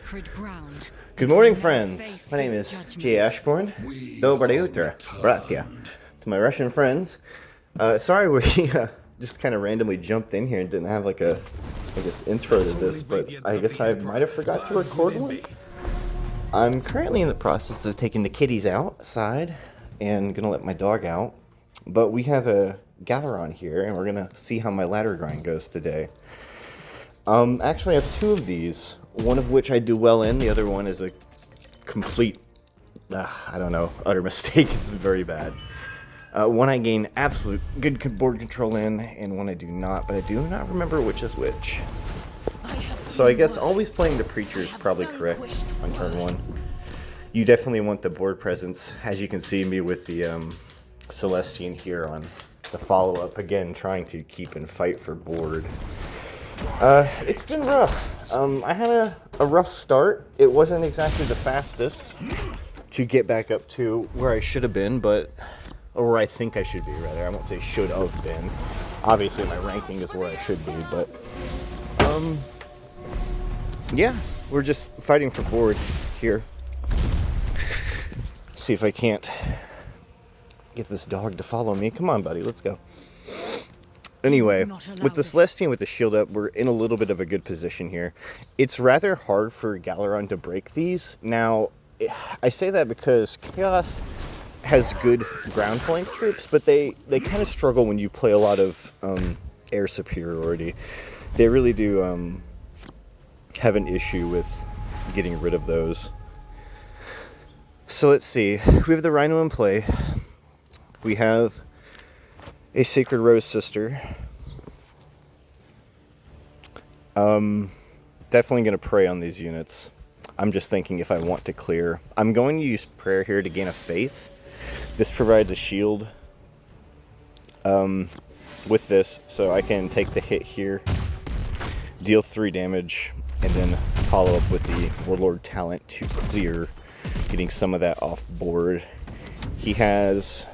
sacred ground. Good morning, friends. My name is Jay Ashbourne. Доброе утро, братья. To my Russian friends. Sorry we just kind of randomly jumped in here and didn't have like a, I guess, intro to this, but I guess I might have forgot to record one. I'm currently in the process of taking the kitties outside and gonna let my dog out. But we have a Galaron here, and we're gonna see how my ladder grind goes today. Actually, I have two of these. One of which I do well in. The other one is a complete, I don't know, utter mistake. It's very bad. One I gain absolute good board control in, and one I do not. But I do not remember which is which. So I guess always playing the Preacher is probably correct on turn one. You definitely want the board presence. As you can see me with the Celestian here on the follow-up. Again, trying to keep and fight for board. It's been rough. I had a rough start. It wasn't exactly the fastest to get back up to where I should have been, or where I think I should be, rather. I won't say should have been. Obviously, my ranking is where I should be, but, yeah, we're just fighting for board here. See if I can't get this dog to follow me. Come on, buddy, let's go. Anyway, with the Celestian with the shield up, we're in a little bit of a good position here. It's rather hard for Galaron to break these. Now, I say that because Chaos has good ground flank troops, but they kind of struggle when you play a lot of air superiority. They really do have an issue with getting rid of those. So let's see. We have the Rhino in play. We have a Sacred Rose Sister. Definitely going to pray on these units. I'm just thinking if I want to clear. I'm going to use prayer here to gain a faith. This provides a shield with this, so I can take the hit here, deal 3 damage, and then follow up with the Warlord talent to clear, getting some of that off board. He has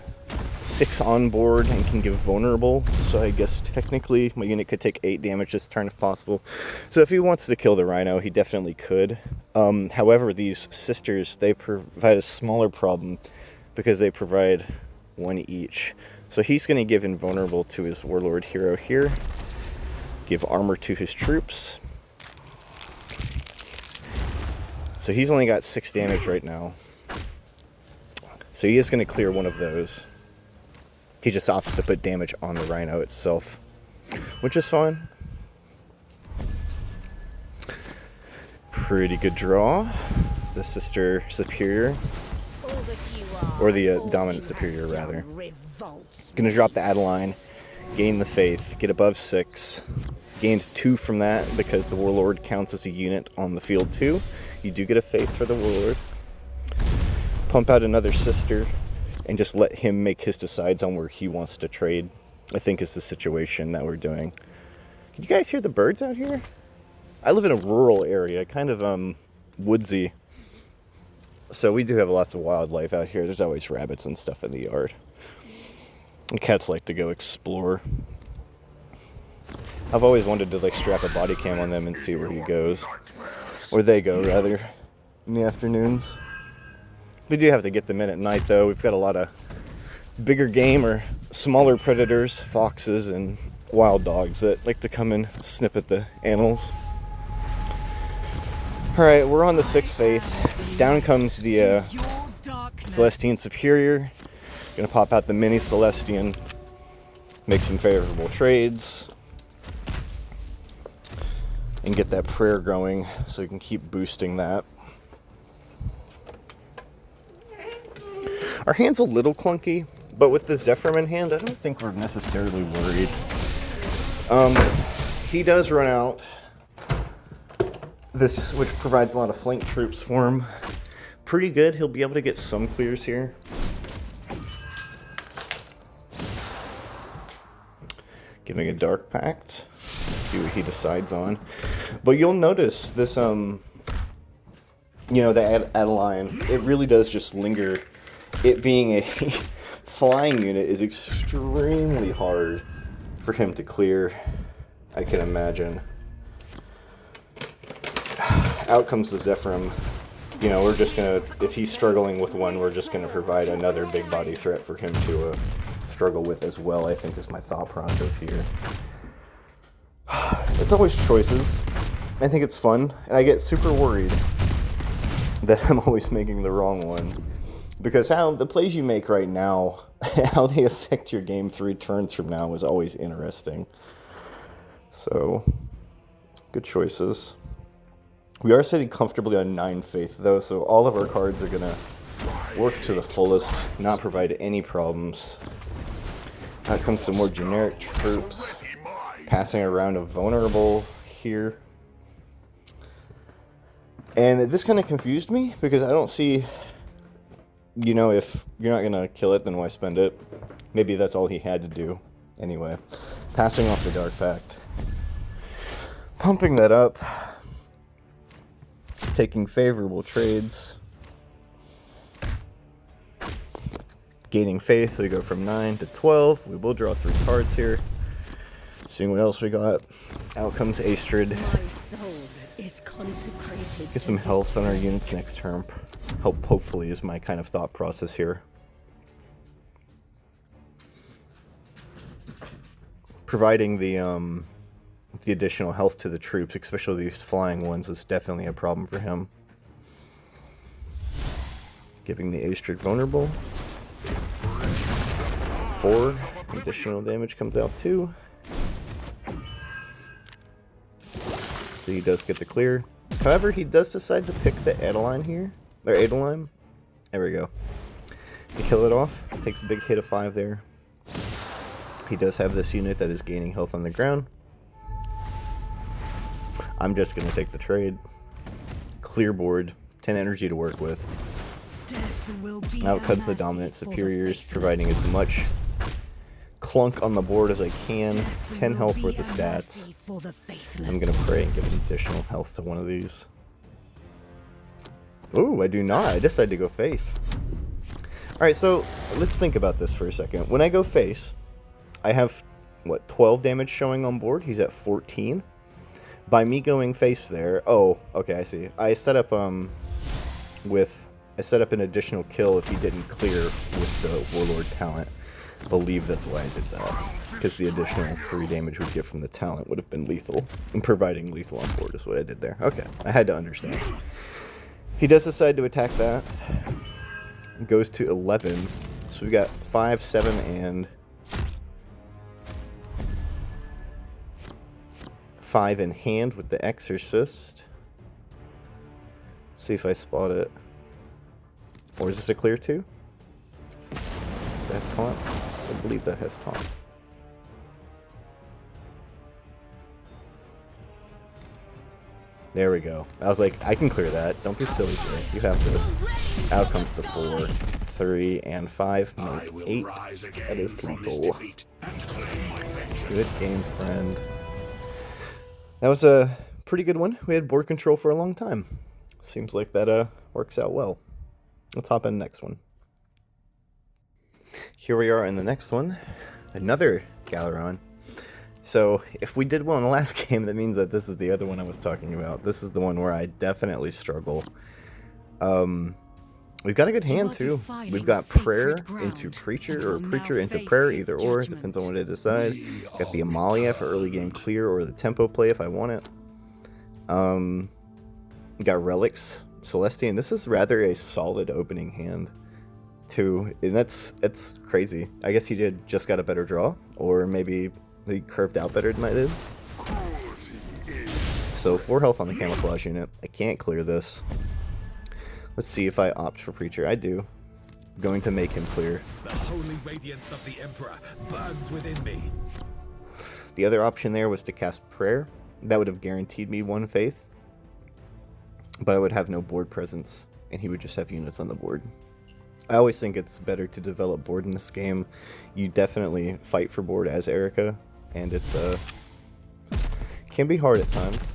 6 on board and can give vulnerable, so I guess technically my unit could take 8 damage this turn if possible. So if he wants to kill the Rhino, he definitely could. However, these sisters, they provide a smaller problem because they provide 1 each. So he's going to give invulnerable to his Warlord hero here, give armor to his troops. So he's only got 6 damage right now. So he is going to clear one of those. He just opts to put damage on the Rhino itself, which is fine. Pretty good draw. The Sister Superior, or the Dominant Superior, rather. Gonna drop the Adeline, gain the Faith, get above 6. Gained 2 from that because the Warlord counts as a unit on the field too. You do get a Faith for the Warlord. Pump out another Sister and just let him make his decides on where he wants to trade, I think is the situation that we're doing. Can you guys hear the birds out here? I live in a rural area, kind of woodsy. So we do have lots of wildlife out here. There's always rabbits and stuff in the yard. And cats like to go explore. I've always wanted to strap a body cam on them and see where he goes. Or they go, rather, in the afternoons. We do have to get them in at night, though. We've got a lot of bigger game or smaller predators, foxes, and wild dogs that like to come and snip at the animals. Alright, we're on the 6th Faith. Down comes the Celestian Superior. Gonna pop out the mini Celestian, make some favorable trades, and get that prayer going so we can keep boosting that. Our hand's a little clunky, but with the Zephyr in hand, I don't think we're necessarily worried. He does run out this, which provides a lot of flank troops for him. Pretty good. He'll be able to get some clears here. Giving a Dark Pact. See what he decides on. But you'll notice this, the Adeline, it really does just linger. It being a flying unit is extremely hard for him to clear, I can imagine. out comes the Zephyrim. You know, we're just gonna, if he's struggling with one, we're just gonna provide another big body threat for him to struggle with as well, I think is my thought process here. It's always choices. I think it's fun, and I get super worried that I'm always making the wrong one. Because how the plays you make right now, how they affect your game 3 turns from now is always interesting. So, good choices. We are sitting comfortably on 9 faith though, so all of our cards are gonna work to the fullest, not provide any problems. Out comes some more generic troops, passing around a vulnerable here. And this kind of confused me, because I don't see, you know, if you're not gonna kill it, then why spend it? Maybe that's all he had to do. Anyway, passing off the Dark Pact. Pumping that up. Taking favorable trades. Gaining faith, we go from 9 to 12. We will draw 3 cards here. Seeing what else we got. Out comes Astrid. Get some health on our units next turn. Hopefully is my kind of thought process here. Providing the additional health to the troops, especially these flying ones, is definitely a problem for him. Giving the Astrid vulnerable. 4 additional damage comes out too. So he does get the clear. However, he does decide to pick the Adeline here. Or Adeline. There we go. To kill it off. Takes a big hit of 5 there. He does have this unit that is gaining health on the ground. I'm just going to take the trade. Clear board. 10 energy to work with. Out comes the Dominant Superiors, providing as much clunk on the board as I can. 10 health worth of stats. I'm going to pray and give an additional health to one of these. Ooh, I do not. I decided to go face. Alright, so let's think about this for a second. When I go face, I have, what, 12 damage showing on board? He's at 14. By me going face there... Oh, okay, I see. I set up an additional kill if he didn't clear with the Warlord talent. I believe that's why I did that. Because the additional 3 damage we'd get from the talent would have been lethal. And providing lethal on board is what I did there. Okay, I had to understand. He does decide to attack that. Goes to 11. So we got 5, 7, and 5 in hand with the Exorcist. Let's see if I spot it. Or is this a clear 2? Does that have taunt? I believe that has taunt. There we go. I was like, I can clear that. Don't be silly, Jay. You have this. Out comes the 4, 3, and 5. Make 8. That is lethal. Good game, friend. That was a pretty good one. We had board control for a long time. Seems like that works out well. Let's hop in the next one. Here we are in the next one. Another Galeron. So, if we did well in the last game, that means that this is the other one I was talking about. This is the one where I definitely struggle. We've got a good hand, too. We've got Prayer into Preacher, or Preacher into Prayer, either or. Depends on what I decide. Got the Amalia for early game clear, or the tempo play if I want it. Got Relics, Celestian. This is rather a solid opening hand, too. And that's crazy. I guess he just got a better draw, or maybe he curved out better than I did. So 4 health on the camouflage unit. I can't clear this. Let's see if I opt for Preacher. I do. I'm going to make him clear. The holy radiance of the Emperor burns within me. The other option there was to cast Prayer. That would have guaranteed me 1 faith. But I would have no board presence, and he would just have units on the board. I always think it's better to develop board in this game. You definitely fight for board as Erica, and it's can be hard at times.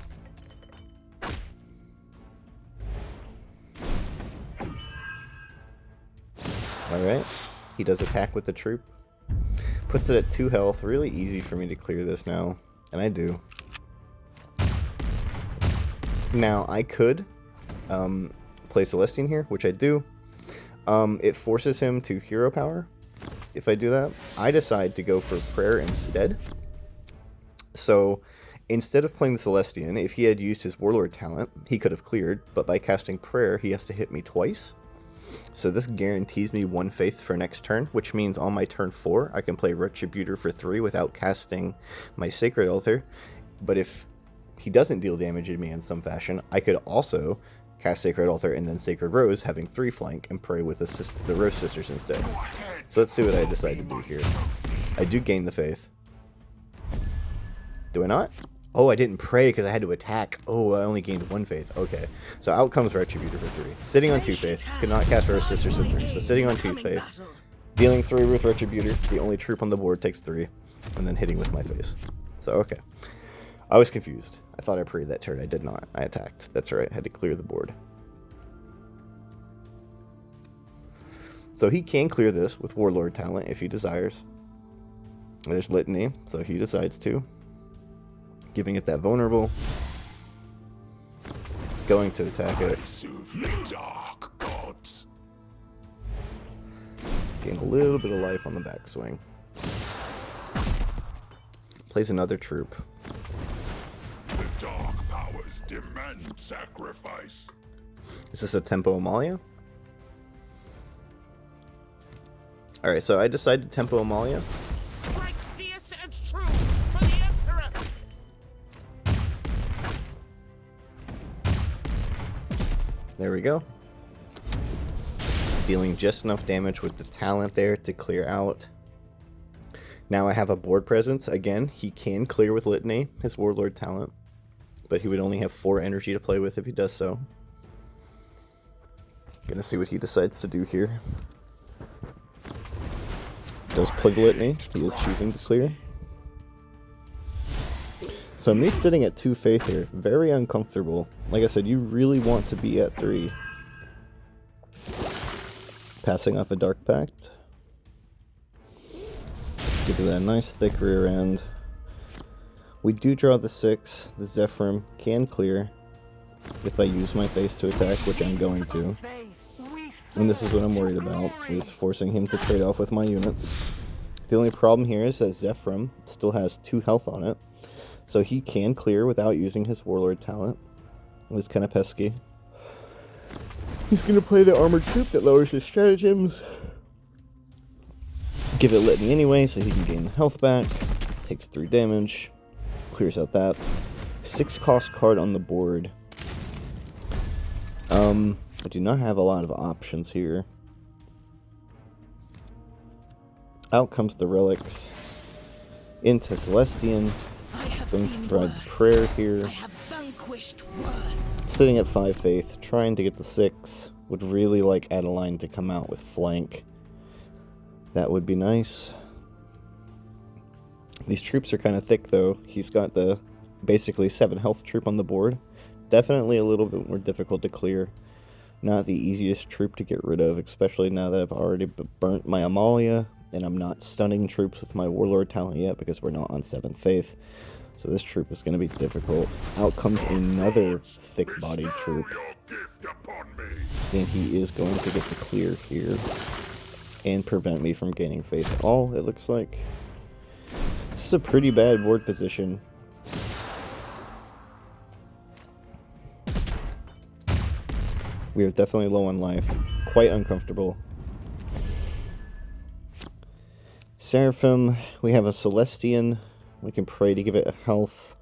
Alright, he does attack with the troop. Puts it at 2 health. Really easy for me to clear this now, and I do. Now, I could play Celestian here, which I do. It forces him to hero power if I do that. I decide to go for prayer instead. So instead of playing the Celestian, if he had used his Warlord talent, he could have cleared, but by casting prayer, he has to hit me twice. So this guarantees me 1 faith for next turn, which means on my turn 4, I can play Retributor for 3 without casting my Sacred Altar. But if he doesn't deal damage to me in some fashion, I could also cast Sacred Altar and then Sacred Rose, having 3 flank, and pray with the Rose Sisters instead. So let's see what I decide to do here. I do gain the faith. Do I not? Oh, I didn't pray because I had to attack. Oh, I only gained 1 faith. Okay. So out comes Retributor for 3. Sitting on 2 faith. Could not cast Rose Sisters with 3. So sitting on 2 faith. Dealing 3 with Retributor. The only troop on the board takes 3. And then hitting with my face. So, okay. I was confused. I thought I prayed that turn. I did not. I attacked. That's right. I had to clear the board. So he can clear this with Warlord talent if he desires. There's Litany, so he decides to. Giving it that vulnerable. Going to attack it. Gain a little bit of life on the backswing. Plays another troop. The dark powers demand sacrifice. Is this a Tempo Amalia? Alright, so I decide to Tempo Amalia. Strike fierce and true for the Emperor. There we go. Dealing just enough damage with the talent there to clear out. Now I have a board presence. Again, he can clear with Litany, his Warlord talent. But he would only have 4 energy to play with if he does so. Gonna see what he decides to do here. Does play Litany. He is choosing to clear. So me sitting at 2 faith here, very uncomfortable. Like I said, you really want to be at 3. Passing off a Dark Pact. Give it that nice thick rear end. We do draw the 6. The Zephyrim can clear if I use my face to attack, which I'm going to. And this is what I'm worried about, is forcing him to trade off with my units. The only problem here is that Zephyrim still has 2 health on it, so he can clear without using his Warlord talent. It's kind of pesky. He's going to play the armored troop that lowers his stratagems. Give it Litany anyway, so he can gain the health back. Takes 3 damage. Clears out that. 6 cost card on the board. I do not have a lot of options here. Out comes the relics. Into Celestian. Going to provide the prayer here. Sitting at 5 faith, trying to get the 6. Would really like Adeline to come out with flank. That would be nice. These troops are kind of thick though. He's got the basically 7 health troop on the board. Definitely a little bit more difficult to clear. Not the easiest troop to get rid of, especially now that I've already burnt my Amalia, and I'm not stunning troops with my Warlord talent yet because we're not on 7th faith. So this troop is going to be difficult. Out comes another thick-bodied troop. And he is going to get the clear here. And prevent me from gaining faith at all, it looks like. This is a pretty bad board position. We are definitely low on life. Quite uncomfortable. Seraphim, we have a Celestian. We can pray to give it a health.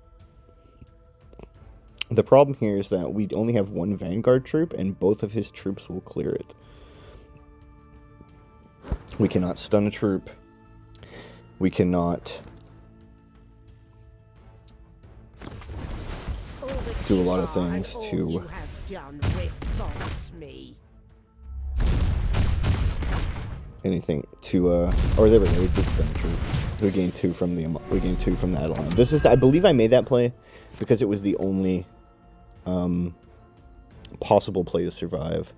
The problem here is that we only have 1 Vanguard troop, and both of his troops will clear it. We cannot stun a troop. We cannot do a lot of things to anything to or there we go, we did stun a troop. We gained 2 from the Adeline. This is, I believe I made that play because it was the only possible play to survive.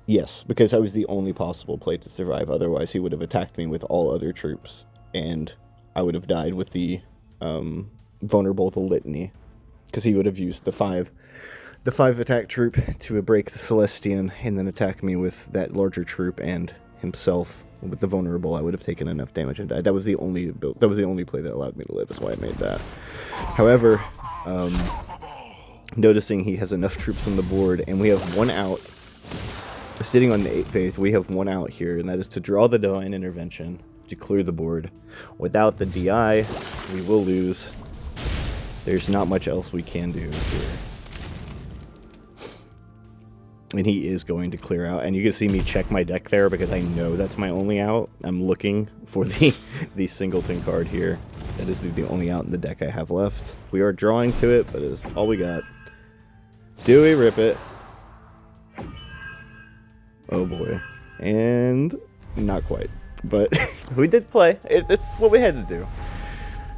Yes, because I was the only possible play to survive. Otherwise, he would have attacked me with all other troops, and I would have died with the vulnerable to Litany. because he would have used the 5 attack troop to break the Celestian and then attack me with that larger troop and himself with the vulnerable. I would have taken enough damage and died. That was the only play that allowed me to live. That's why I made that. However, noticing he has enough troops on the board and we have one out, sitting on the 8 faith, we have one out here, and that is to draw the Divine Intervention to clear the board. Without the DI, we will lose. There's not much else we can do here. And he is going to clear out, and you can see me check my deck there because I know that's my only out. I'm looking for the singleton card here. That is the only out in the deck I have left. We are drawing to it, but it's all we got. Do we rip it? Oh boy. And not quite. But we did play. It's what we had to do.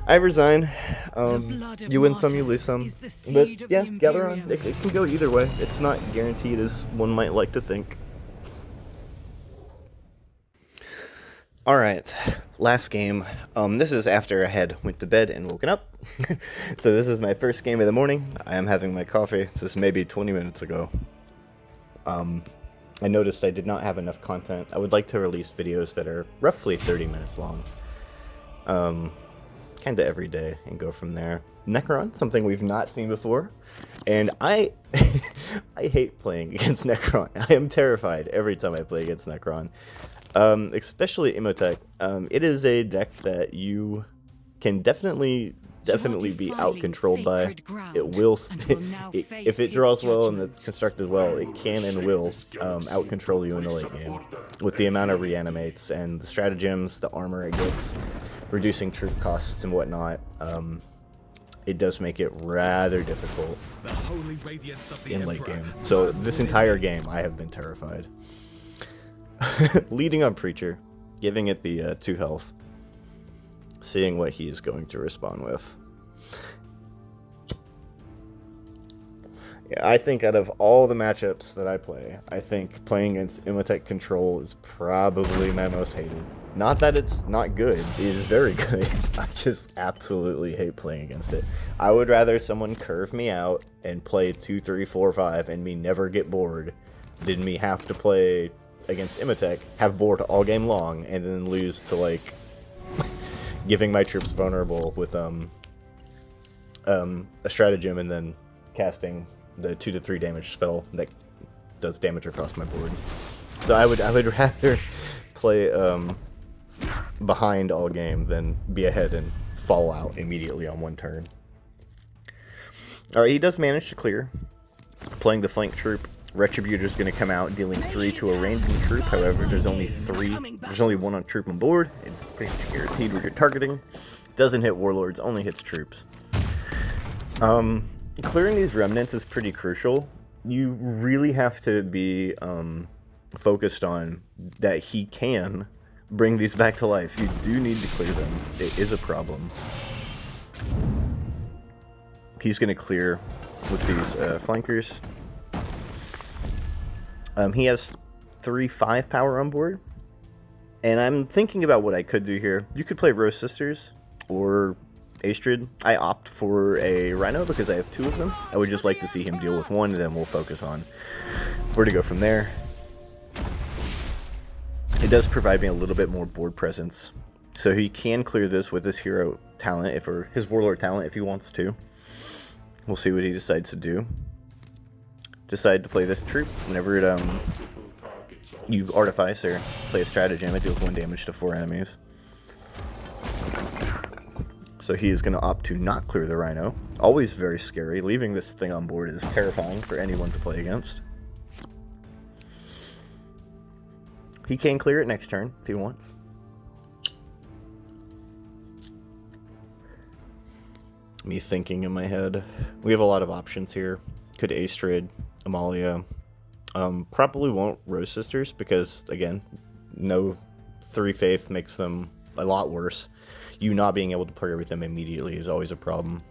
I resign. You win some, you lose some. But yeah, gather on. It can go either way. It's not guaranteed as one might like to think. Alright, last game. This is after I had went to bed and woken up. So this is my first game of the morning. I am having my coffee. This is maybe 20 minutes ago. I noticed I did not have enough content. I would like to release videos that are roughly 30 minutes long. Kind of every day and go from there. Necron, something we've not seen before. And I hate playing against Necron. I am terrified every time I play against Necron. Especially Imhotep. It is a deck that you can definitely be out-controlled by. It will, if it draws well and it's constructed well, it can and will out-control you in the late game. With the amount of reanimates and the stratagems, the armor it gets, reducing troop costs and whatnot, it does make it rather difficult in late game. So this entire game, I have been terrified. Leading on Preacher, giving it the 2 health. Seeing what he is going to respond with. Yeah, I think out of all the matchups that I play, I think playing against Imhotep Control is probably my most hated. Not that it's not good, it is very good. I just absolutely hate playing against it. I would rather someone curve me out and play 2, 3, 4, 5 and me never get bored than me have to play against Imhotep, have board all game long, and then lose to, like, giving my troops vulnerable with a stratagem and then casting the 2 to 3 damage spell that does damage across my board. So I would rather play behind all game than be ahead and fall out immediately on one turn. Alright, he does manage to clear. Playing the flank troop. Retributor's going to come out dealing 3 to a random troop. However, there's only 1 on troop on board. It's pretty much guaranteed what you're targeting. Doesn't hit warlords, only hits troops. Clearing these remnants is pretty crucial. You really have to be focused on that he can bring these back to life. You do need to clear them. It is a problem. He's going to clear with these flankers. He has 3 5 power on board. And I'm thinking about what I could do here. You could play Rose Sisters or Astrid. I opt for a Rhino because I have 2 of them. I would just like to see him deal with 1, and then we'll focus on where to go from there. It does provide me a little bit more board presence. So he can clear this with his hero talent, or his warlord talent if he wants to. We'll see what he decides to do. Decide to play this troop. Whenever it, you artifice or play a stratagem, it deals 1 damage to 4 enemies. So he is going to opt to not clear the Rhino. Always very scary. Leaving this thing on board is terrifying for anyone to play against. He can clear it next turn if he wants. Me thinking in my head. We have a lot of options here. Could Astrid, Amalia. Probably won't Rose Sisters because, again, no 3 faith makes them a lot worse. You not being able to pray with them immediately is always a problem.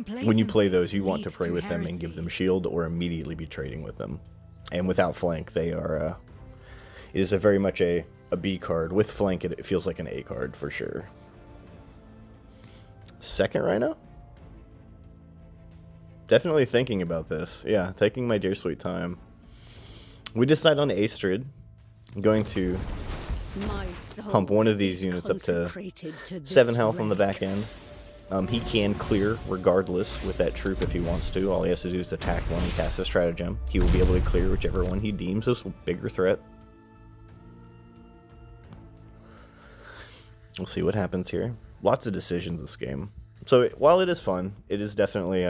When you play those, you want to pray with them and give them shield or immediately be trading with them. And without flank, they are, it is very much a B card. With flank, it feels like an A card for sure. Second Rhino? definitely thinking about this. Yeah, taking my dear sweet time. We decide on Astrid. I'm going to pump one of these units up to 7 health on the back end. He can clear regardless with that troop if he wants to. All he has to do is attack one and cast a stratagem. He will be able to clear whichever one he deems as a bigger threat. We'll see what happens here. Lots of decisions this game. So while it is fun, it is definitely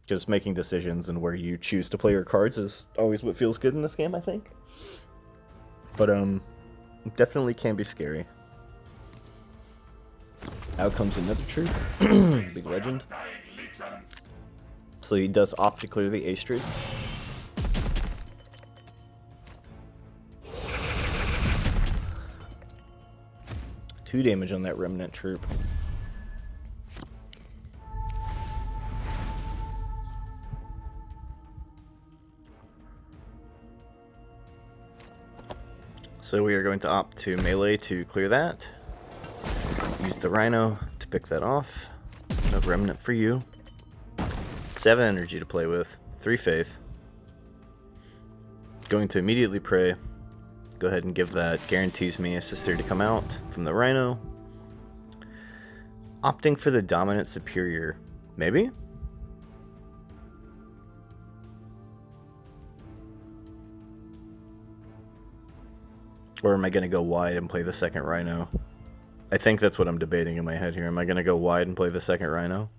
just making decisions, and where you choose to play your cards is always what feels good in this game, I think. But it definitely can be scary. Out comes another troop. Big legend. So he does opt to clear the Astrid. Two damage on that remnant troop. So we are going to opt to melee to clear that. Use the Rhino to pick that off. No remnant for you. 7 energy to play with. 3 faith. Going to immediately pray. Go ahead and give that. Guarantees me a sister to come out from the Rhino. Opting for the dominant superior. Maybe? Or am I going to go wide and play the second Rhino? I think that's what I'm debating in my head here. Am I going to go wide and play the second Rhino?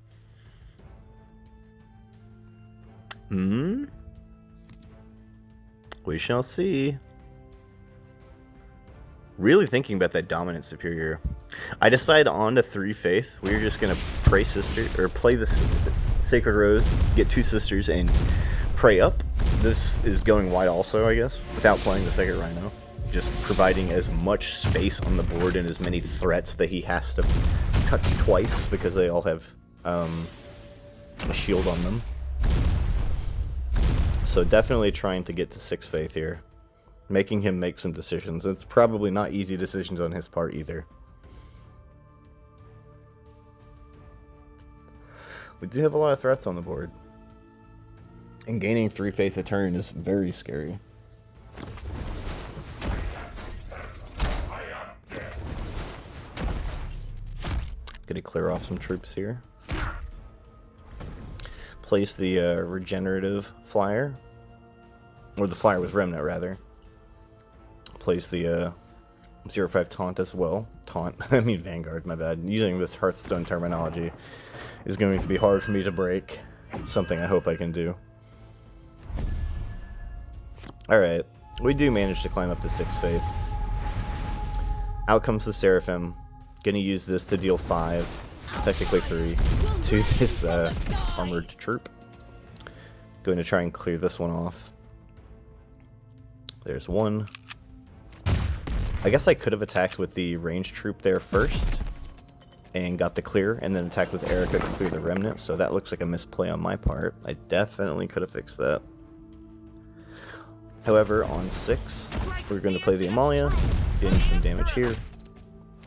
We shall see. Really thinking about that dominant superior. I decide on to 3 faith. We're just going to pray sister, or play the Sacred Rose, get 2 sisters, and pray up. This is going wide also, I guess, without playing the second Rhino. Just providing as much space on the board and as many threats that he has to touch twice because they all have a shield on them. So definitely trying to get to 6 faith here. Making him make some decisions. It's probably not easy decisions on his part either. We do have a lot of threats on the board. And gaining 3 faith a turn is very scary. Gonna clear off some troops here. Place the regenerative flyer. Or the flyer with remnant, rather. Place the 0-5 taunt as well. Taunt, I mean Vanguard, my bad. Using this Hearthstone terminology is going to be hard for me to break. Something I hope I can do. Alright, we do manage to climb up to 6 faith. Out comes the Seraphim. Gonna use this to deal 5, technically 3, to this armored troop. Going to try and clear this one off. There's 1. I guess I could have attacked with the ranged troop there first and got the clear, and then attacked with Erica to clear the remnant, so that looks like a misplay on my part. I definitely could have fixed that. However, on 6, we're going to play the Amalia, getting some damage here.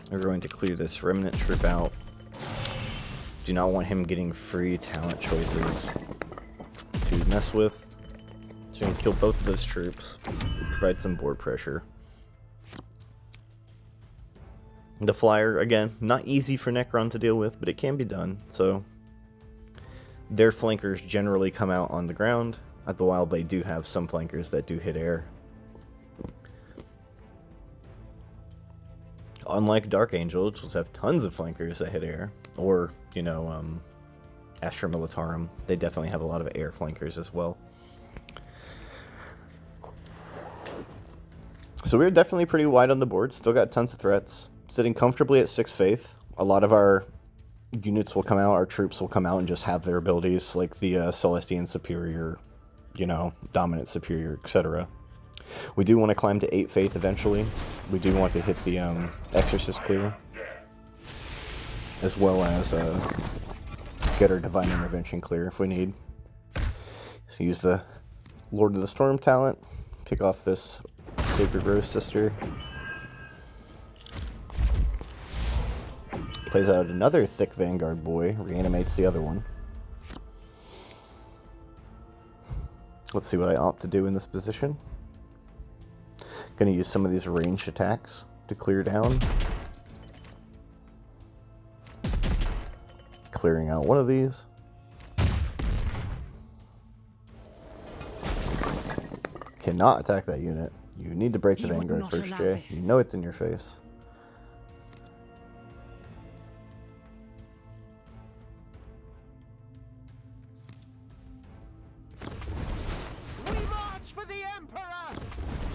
We're going to clear this remnant troop out. Do not want him getting free talent choices to mess with. So we're going to kill both of those troops. Provide some board pressure. The flyer, again, not easy for Necron to deal with, but it can be done. So their flankers generally come out on the ground. While they do have some flankers that do hit air. Unlike Dark Angels, which have tons of flankers that hit air, or, you know, Astra Militarum, they definitely have a lot of air flankers as well. So we're definitely pretty wide on the board, still got tons of threats. Sitting comfortably at 6 faith. A lot of our units will come out, our troops will come out and just have their abilities, like the Celestian Superior, you know, Dominant Superior, etc. We do want to climb to 8 faith eventually. We do want to hit the Exorcist clear, as well as get our Divine Intervention clear if we need. So use the Lord of the Storm talent, pick off this Sacred Rose Sister. Plays out another thick Vanguard boy, reanimates the other one. Let's see what I opt to do in this position. Gonna use some of these ranged attacks to clear down. Clearing out one of these. Cannot attack that unit. You need to break the Vanguard first, Jay. You know it's in your face.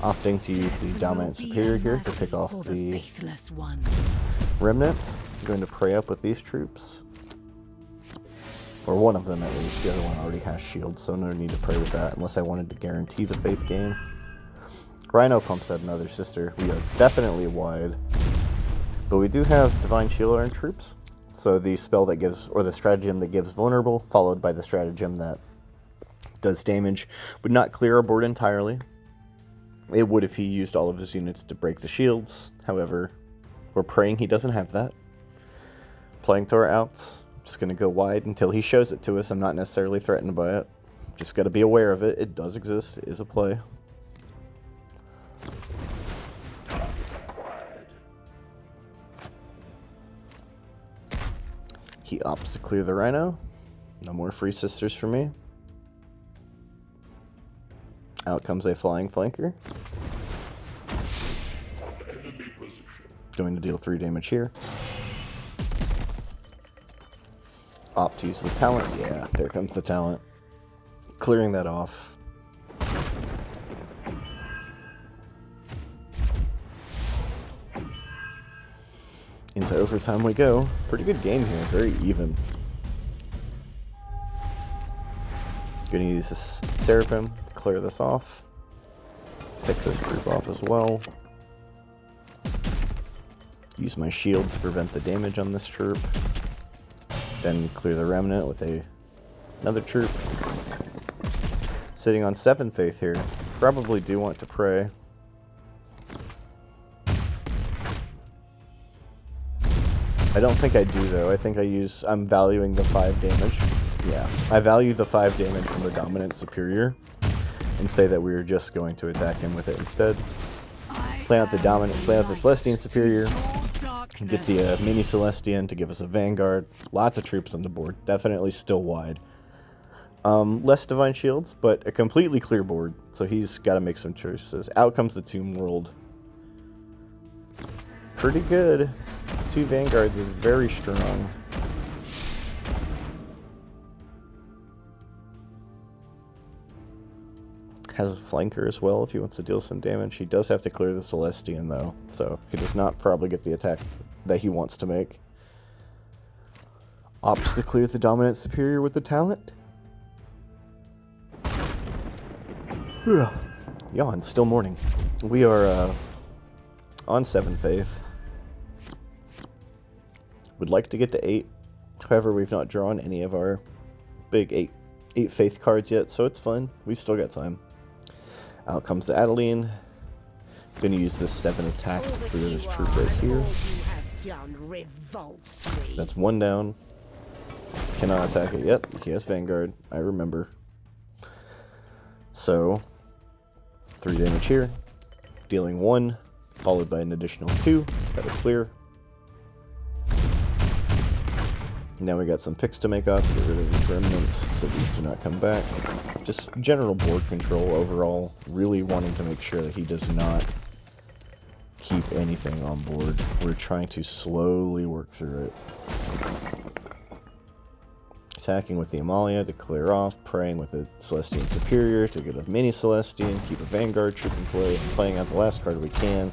Opting to use the Dominant Superior here to pick off the Remnant. I'm going to pray up with these troops. Or one of them at least. The other one already has shields, so no need to pray with that unless I wanted to guarantee the faith gain. Rhino pumps out another sister. We are definitely wide. But we do have Divine Shield Iron troops. So the spell that gives, or the stratagem that gives vulnerable, followed by the stratagem that does damage, would not clear our board entirely. It would if he used all of his units to break the shields. However, we're praying he doesn't have that. Playing to our outs. Just going to go wide until he shows it to us. I'm not necessarily threatened by it. Just got to be aware of it. It does exist. It is a play. He opts to clear the Rhino. No more free sisters for me. Out comes a flying flanker. Going to deal 3 damage here. Opt to use the talent. Yeah, there comes the talent. Clearing that off. Into overtime we go. Pretty good game here. Very even. Gonna use this Seraphim to clear this off. Pick this group off as well. Use my shield to prevent the damage on this troop. Then clear the Remnant with another troop. Sitting on 7 faith here. Probably do want to pray. I don't think I do though. I think I'm valuing the 5 damage. Yeah, I value the 5 damage from the Dominant Superior and say that we were just going to attack him with it instead. Play out the Dominant, play out the Celestian Superior, get the Mini Celestian to give us a Vanguard. Lots of troops on the board, definitely still wide. Less Divine Shields, but a completely clear board, so he's got to make some choices. Out comes the Tomb World. Pretty good. 2 Vanguards is very strong. Has a flanker as well if he wants to deal some damage. He does have to clear the Celestian though, so he does not probably get the attack that he wants to make. Opts to clear the Dominant Superior with the talent. Yawn, still morning. We are on 7 faith. Would like to get to 8. However, we've not drawn any of our big 8 faith cards yet, so it's fine. We've still got time. Out comes the Adeline. Gonna use this 7 attack to clear this troop right here. That's 1 down. Cannot attack it yet. He has Vanguard. I remember. So, 3 damage here. Dealing 1, followed by an additional 2. That'll clear. Now we got some picks to make up, get rid of these remnants so these do not come back. Just general board control overall, really wanting to make sure that he does not keep anything on board. We're trying to slowly work through it. Attacking with the Amalia to clear off, praying with the Celestian Superior to get a Mini Celestian, keep a Vanguard troop in play, playing out the last card we can.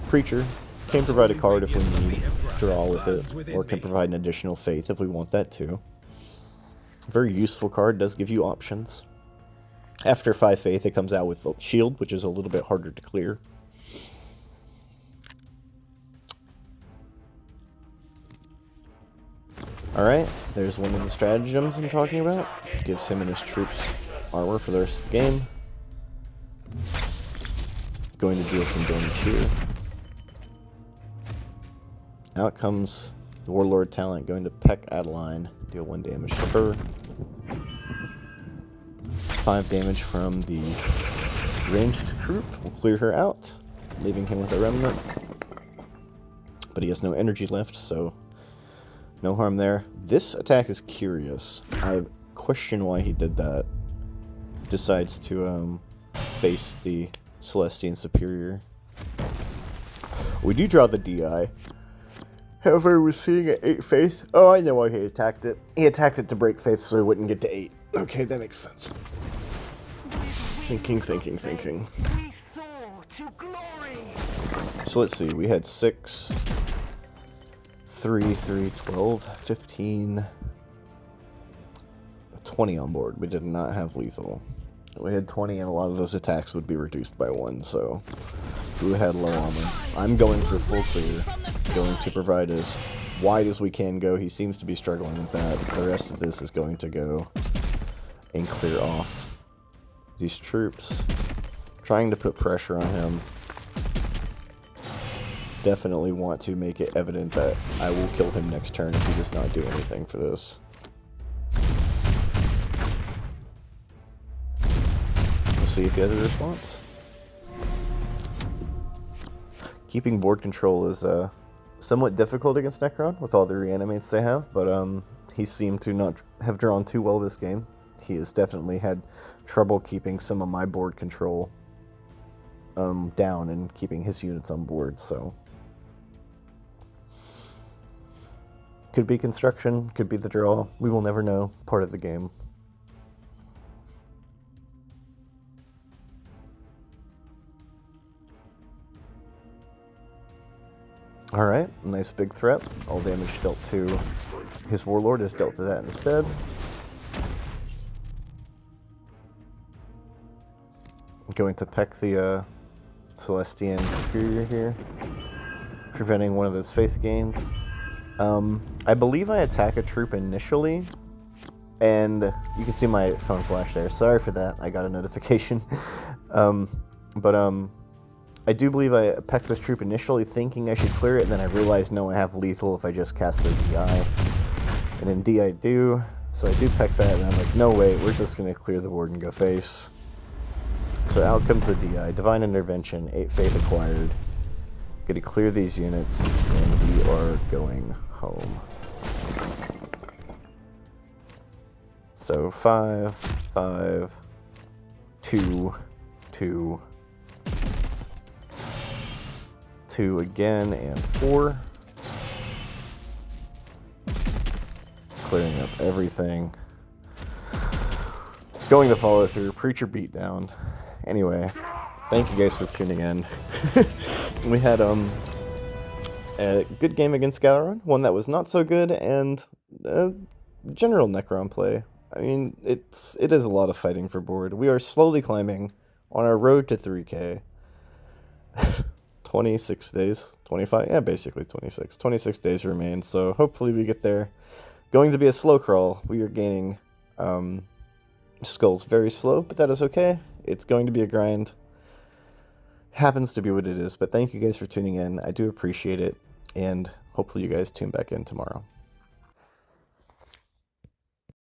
Preacher. Can provide a card if we need, draw with it, or can provide an additional faith if we want that too. Very useful card, does give you options. After 5 faith, it comes out with shield, which is a little bit harder to clear. Alright, there's one of the stratagems I'm talking about. Gives him and his troops armor for the rest of the game. Going to deal some damage here. Out comes the Warlord talent, going to peck Adeline, deal 1 damage to her. 5 damage from the ranged group. We'll clear her out, leaving him with a remnant. But he has no energy left, so no harm there. This attack is curious. I question why he did that. Decides to face the Celestian Superior. We do draw the DI. However, we're seeing an 8 faith. Oh, I know why he attacked it. He attacked it to break faith so he wouldn't get to 8. Okay, that makes sense. Thinking. So let's see, we had 6, 3, 12, 15, 20 on board. We did not have lethal. We had 20 and a lot of those attacks would be reduced by 1, so we had low armor. I'm going for full clear, going to provide as wide as we can go. He seems to be struggling with that. The rest of this is going to go and clear off these troops, trying to put pressure on him. Definitely want to make it evident that I will kill him next turn if he does not do anything for this. We'll see if he has a response. Keeping board control is somewhat difficult against Necron with all the reanimates they have, but he seemed to not have drawn too well this game. He has definitely had trouble keeping some of my board control down and keeping his units on board, so could be construction, could be the draw. We will never know. Part of the game. Alright, nice big threat. All damage dealt to his warlord is dealt to that instead. I'm going to peck the Celestian Superior here, preventing one of those faith gains. I believe I attack a troop initially, and you can see my phone flash there. Sorry for that, I got a notification. I do believe I pecked this troop initially thinking I should clear it, and then I realized no, I have lethal if I just cast the DI. And indeed I do, so I do peck that, and I'm like, no wait, we're just going to clear the board and go face. So out comes the DI, Divine Intervention, 8 faith acquired. Gonna clear these units, and we are going home. So 5, 5, 2, 2, 2 again, and 4. Clearing up everything. Going to follow through, Preacher beatdown. Anyway, thank you guys for tuning in. We had a good game against Galaron, one that was not so good, and general Necron play. I mean, it is a lot of fighting for board. We are slowly climbing on our road to 3K. 26 days, 25, yeah, basically 26. 26 days remain, so hopefully we get there. Going to be a slow crawl. We are gaining skulls very slow, but that is okay. It's going to be a grind. Happens to be what it is, but thank you guys for tuning in. I do appreciate it, and hopefully you guys tune back in tomorrow.